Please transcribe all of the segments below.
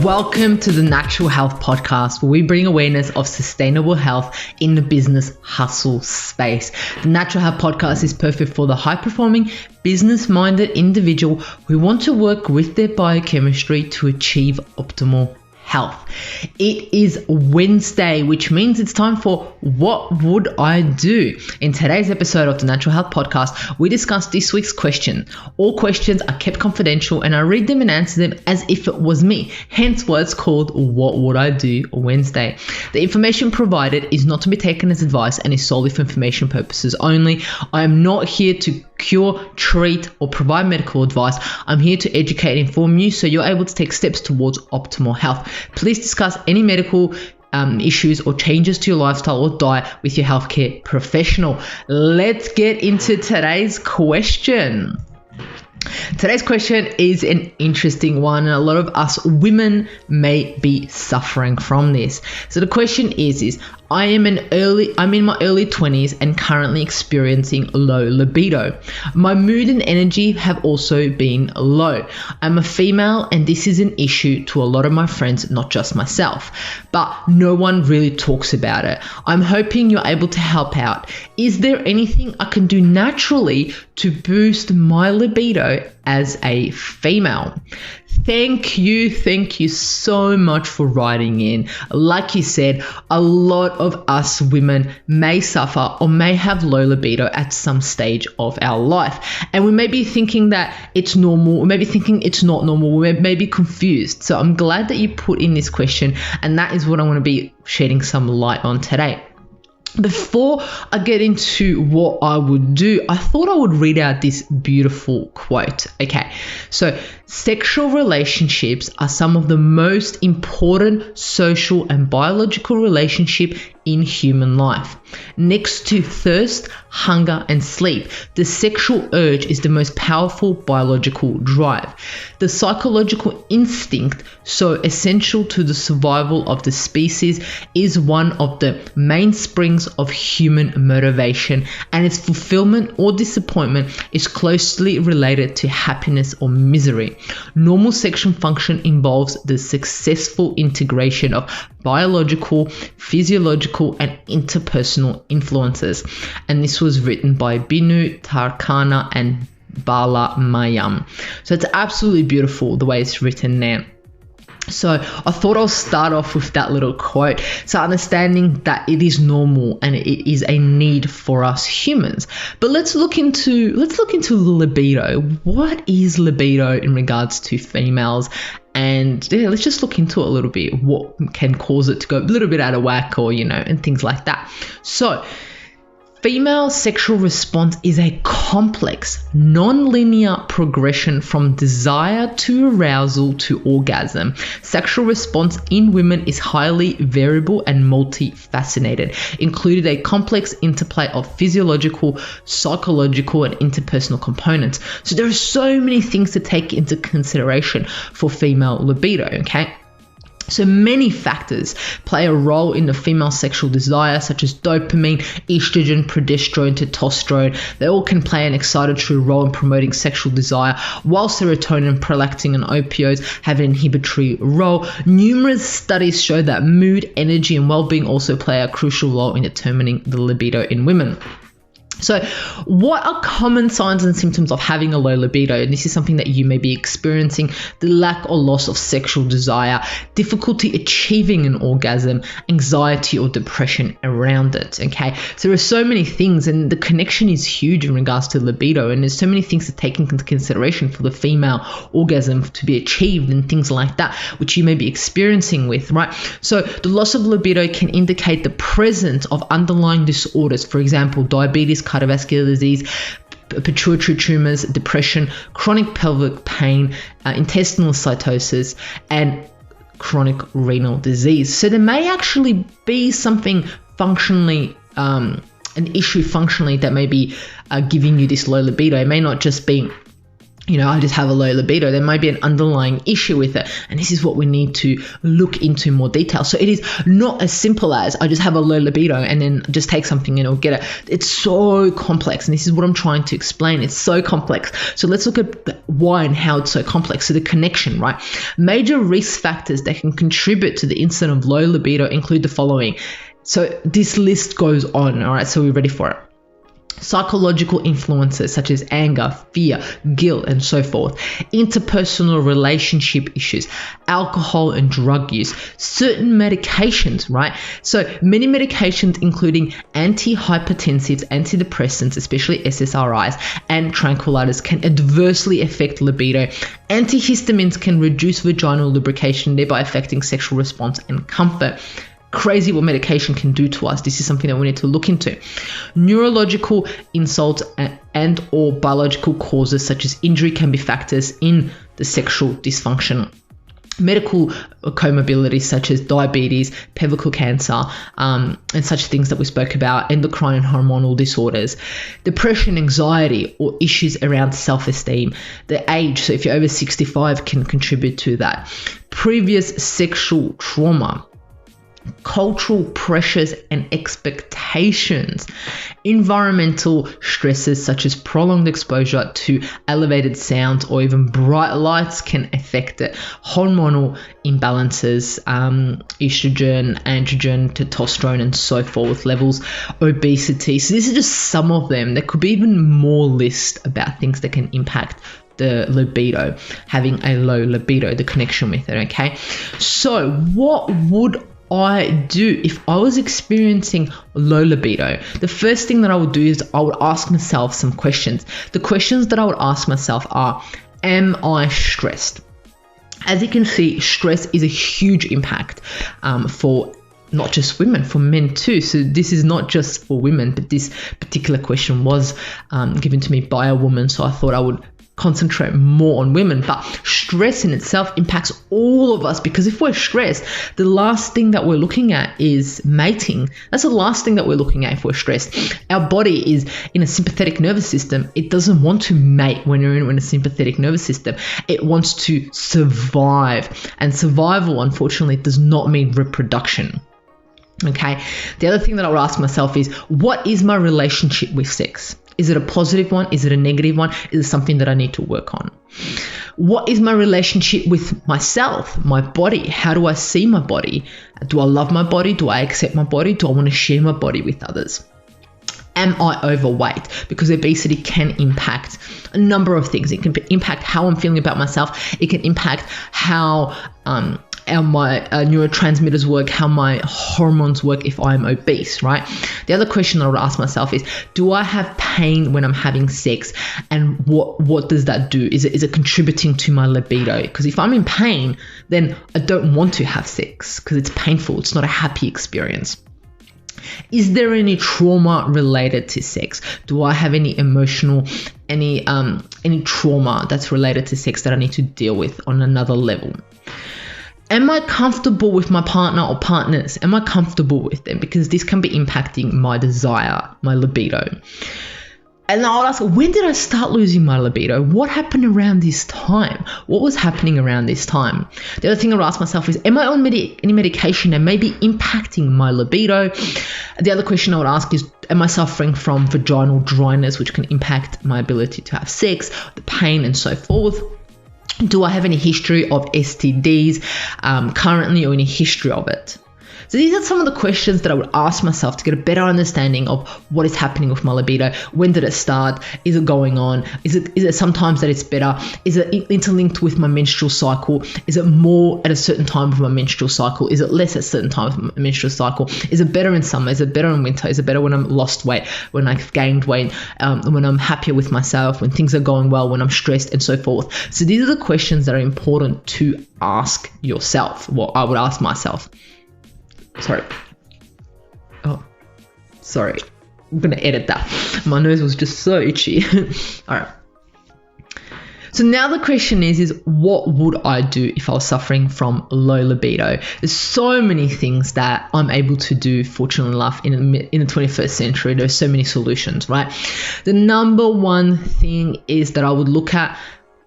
Welcome to the Natural Health Podcast, where we bring awareness of sustainable health in the business hustle space. The Natural Health Podcast is perfect for the high-performing, business-minded individual who want to work with their biochemistry to achieve optimal health. It is Wednesday, which means it's time for What Would I Do? In today's episode of the Natural Health Podcast, we discuss this week's question. All questions are kept confidential and I read them and answer them as if it was me. Hence why it's called What Would I Do Wednesday. The information provided is not to be taken as advice and is solely for information purposes only. I am not here to cure, treat, or provide medical advice. I'm here to educate and inform you so you're able to take steps towards optimal health. Please discuss any medical issues or changes to your lifestyle or diet with your healthcare professional. Let's get into today's question. Today's question is an interesting one, and a lot of us women may be suffering from this. So the question is I'm in my early 20s and currently experiencing low libido. My mood and energy have also been low. I'm a female and this is an issue to a lot of my friends, not just myself, but no one really talks about it. I'm hoping you're able to help out. Is there anything I can do naturally to boost my libido as a female? Thank you so much for writing in. Like you said, a lot of us women may suffer or may have low libido at some stage of our life. And we may be thinking that it's normal, or maybe thinking it's not normal, we may be confused. So I'm glad that you put in this question, and that is what I want to be shedding some light on today. Before I get into what I would do, I thought I would read out this beautiful quote. Okay, so sexual relationships are some of the most important social and biological relationships in human life. Next to thirst, hunger, and sleep, the sexual urge is the most powerful biological drive. The psychological instinct, so essential to the survival of the species, is one of the mainsprings of human motivation, and its fulfillment or disappointment is closely related to happiness or misery. Normal sexual function involves the successful integration of biological, physiological, and interpersonal influences. And this was written by Binu Tarkana and Bala Mayam. So it's absolutely beautiful the way it's written there. So I thought I'll start off with that little quote. So understanding that it is normal and it is a need for us humans. But let's look into libido. What is libido in regards to females? And yeah, let's just look into it a little bit. What can cause it to go a little bit out of whack, or and things like that. So female sexual response is a complex, non-linear progression from desire to arousal to orgasm. Sexual response in women is highly variable and multifaceted, including a complex interplay of physiological, psychological, and interpersonal components. So there are so many things to take into consideration for female libido, okay? So many factors play a role in the female sexual desire, such as dopamine, estrogen, progesterone, testosterone. They all can play an excitatory role in promoting sexual desire, while serotonin, prolactin, and opioids have an inhibitory role. Numerous studies show that mood, energy, and well-being also play a crucial role in determining the libido in women. So what are common signs and symptoms of having a low libido? And this is something that you may be experiencing: the lack or loss of sexual desire, difficulty achieving an orgasm, anxiety or depression around it, okay? So there are so many things, and the connection is huge in regards to libido, and there's so many things to take into consideration for the female orgasm to be achieved and things like that, which you may be experiencing with, right? So the loss of libido can indicate the presence of underlying disorders, for example, diabetes, cardiovascular disease, pituitary tumors, depression, chronic pelvic pain, intestinal cytosis, and chronic renal disease. So there may actually be something functionally, an issue functionally that may be giving you this low libido. It may not just be I just have a low libido. There might be an underlying issue with it. And this is what we need to look into more detail. So it is not as simple as I just have a low libido and then just take something and I'll get it. It's so complex. And this is what I'm trying to explain. It's so complex. So let's look at why and how it's so complex. So the connection, right? Major risk factors that can contribute to the incidence of low libido include the following. So this list goes on. All right. So we're ready for it. Psychological influences such as anger, fear, guilt, and so forth, interpersonal relationship issues, alcohol and drug use, certain medications, right? So many medications, including antihypertensives, antidepressants, especially SSRIs, and tranquilizers, can adversely affect libido. Antihistamines can reduce vaginal lubrication, thereby affecting sexual response and comfort. Crazy what medication can do to us. This is something that we need to look into. Neurological insults and or biological causes such as injury can be factors in the sexual dysfunction. Medical comorbidities such as diabetes, pelvic cancer, and such things that we spoke about, endocrine and hormonal disorders, depression, anxiety, or issues around self-esteem. The age, so if you're over 65, can contribute to that. Previous sexual trauma, cultural pressures and expectations, environmental stresses such as prolonged exposure to elevated sounds or even bright lights can affect it. Hormonal imbalances, estrogen, androgen, testosterone, and so forth levels, obesity. So this is just some of them. There could be even more list about things that can impact the libido, having a low libido, the connection with it, okay? So what would I do if I was experiencing low libido? The first thing that I would do is I would ask myself some questions. The questions that I would ask myself are, am I stressed? As you can see, stress is a huge impact for not just women, for men too. So this is not just for women, but this particular question was given to me by a woman. So I thought I would concentrate more on women. But stress in itself impacts all of us, because if we're stressed, the last thing that we're looking at is mating. That's the last thing that we're looking at if we're stressed. Our body is in a sympathetic nervous system. It doesn't want to mate when you're in a sympathetic nervous system. It wants to survive, and survival, unfortunately, does not mean reproduction. Okay. The other thing that I would ask myself is, what is my relationship with sex? Is it a positive one? Is it a negative one? Is it something that I need to work on? What is my relationship with myself, my body? How do I see my body? Do I love my body? Do I accept my body? Do I want to share my body with others? Am I overweight? Because obesity can impact a number of things. It can impact how I'm feeling about myself. It can impact how my neurotransmitters work, how my hormones work if I'm obese, right? The other question I would ask myself is, do I have pain when I'm having sex? And what does that do? Is it contributing to my libido? Because if I'm in pain, then I don't want to have sex because it's painful. It's not a happy experience. Is there any trauma related to sex? Do I have any emotional, any trauma that's related to sex that I need to deal with on another level? Am I comfortable with my partner or partners? Am I comfortable with them? Because this can be impacting my desire, my libido. And I'll ask, when did I start losing my libido? What happened around this time? What was happening around this time? The other thing I would ask myself is, am I on any medication that may be impacting my libido? The other question I would ask is, am I suffering from vaginal dryness, which can impact my ability to have sex, the pain, and so forth? Do I have any history of STDs currently, or any history of it? So these are some of the questions that I would ask myself to get a better understanding of what is happening with my libido. When did it start? Is it going on? Is it sometimes that it's better? Is it interlinked with my menstrual cycle? Is it more at a certain time of my menstrual cycle? Is it less at certain times of my menstrual cycle? Is it better in summer? Is it better in winter? Is it better when I'm lost weight, when I've gained weight, when I'm happier with myself, when things are going well, when I'm stressed, and so forth? So these are the questions that are important to ask yourself. Well, I would ask myself. Sorry. I'm going to edit that. My nose was just so itchy. All right. So now the question is what would I do if I was suffering from low libido? There's so many things that I'm able to do, fortunately enough, in the 21st century. There's so many solutions, right? The number one thing is that I would look at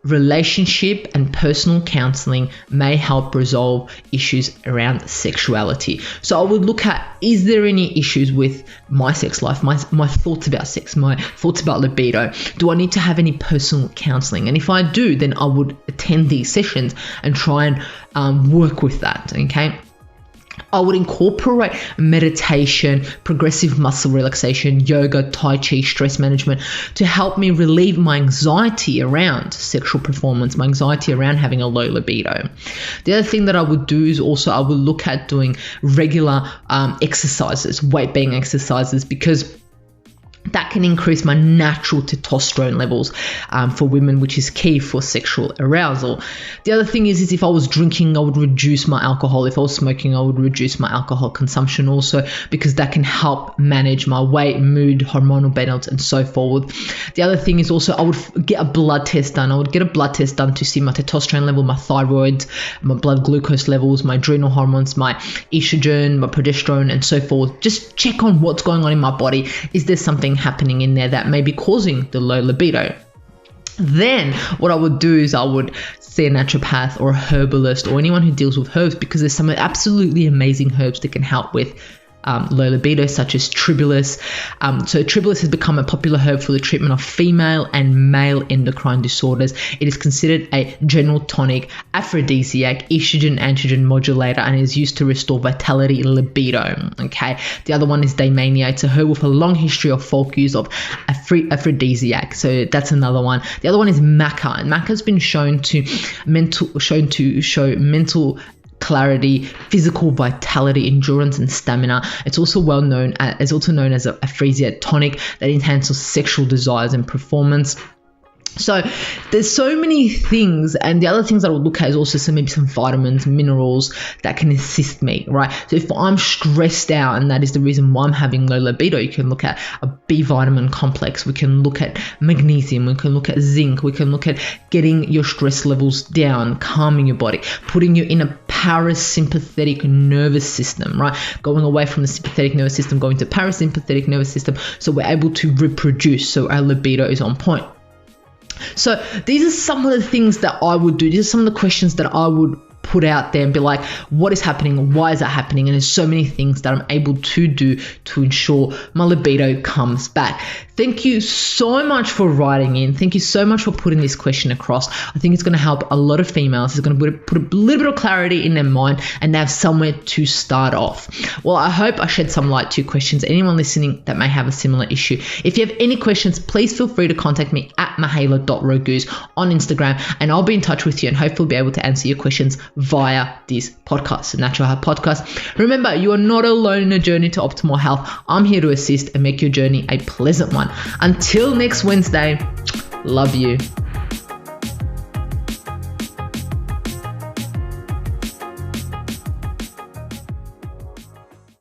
relationship and personal counseling may help resolve issues around sexuality. So I would look at, is there any issues with my sex life, my thoughts about sex, my thoughts about libido? Do I need to have any personal counseling? And if I do, then I would attend these sessions and try and work with that, okay? I would incorporate meditation, progressive muscle relaxation, yoga, tai chi, stress management to help me relieve my anxiety around sexual performance, my anxiety around having a low libido. The other thing that I would do is also I would look at doing regular exercises, weight-bearing exercises, because that can increase my natural testosterone levels for women, which is key for sexual arousal. The other thing is if I was drinking, I would reduce my alcohol. If I was smoking, I would reduce my alcohol consumption also, because that can help manage my weight, mood, hormonal balance, and so forth. The other thing is also I would get a blood test done. I would get a blood test done to see my testosterone level, my thyroid, my blood glucose levels, my adrenal hormones, my estrogen, my progesterone, and so forth. Just check on what's going on in my body. Is there something happening in there that may be causing the low libido? Then what I would do is I would see a naturopath or a herbalist or anyone who deals with herbs, because there's some absolutely amazing herbs that can help with low libido, such as tribulus. So tribulus has become a popular herb for the treatment of female and male endocrine disorders. It is considered a general tonic, aphrodisiac, estrogen, androgen modulator, and is used to restore vitality and libido. Okay. The other one is Daimania. It's a herb with a long history of folk use of aphrodisiac. So that's another one. The other one is maca, and maca has been shown to show mental clarity, physical vitality, endurance, and stamina. It's also known as a aphrodisiac tonic that enhances sexual desires and performance. So there's so many things, and the other things that I would look at is also maybe some vitamins, minerals that can assist me, right? So if I'm stressed out and that is the reason why I'm having low libido, you can look at a B vitamin complex, we can look at magnesium, we can look at zinc, we can look at getting your stress levels down, calming your body, putting you in a parasympathetic nervous system, right? Going away from the sympathetic nervous system, going to parasympathetic nervous system, so we're able to reproduce, so our libido is on point. So these are some of the things that I would do. These are some of the questions that I would put out there and be like, what is happening? Why is that happening? And there's so many things that I'm able to do to ensure my libido comes back. Thank you so much for writing in. Thank you so much for putting this question across. I think it's going to help a lot of females. It's going to put a little bit of clarity in their mind and they have somewhere to start off. Well, I hope I shed some light to your questions. Anyone listening that may have a similar issue. If you have any questions, please feel free to contact me at mahela.rogoose on Instagram, and I'll be in touch with you and hopefully be able to answer your questions via this podcast, the Natural Health Podcast. Remember, you are not alone in a journey to optimal health. I'm here to assist and make your journey a pleasant one. Until next Wednesday, love you.